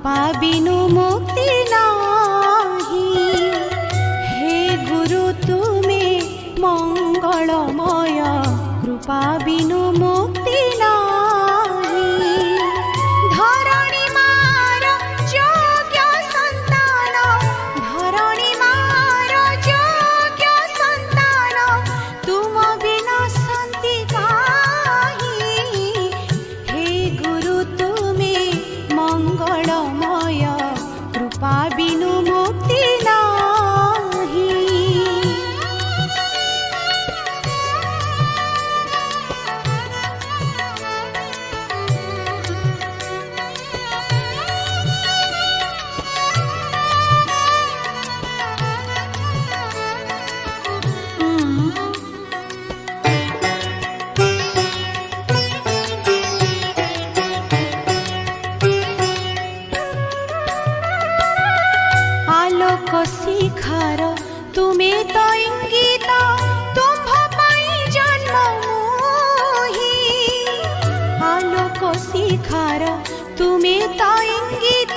कृपा बिनु मुक्ति नाही। हे गुरु तुमे मंगलमय कृपा बिनु मुक्ति नाही। धरणी मार योग्य संतान, धरणी मार योग्य संतान, तुम बिना शांति काहि। हे गुरु तुमे मंगलमय कृपा बिनु मुक्ति नाही। आलोक शिखर तुमे तो इंगित, तुम्भ पाई जन्म मोहि। आलोक शिखर तुमे तो इंगित,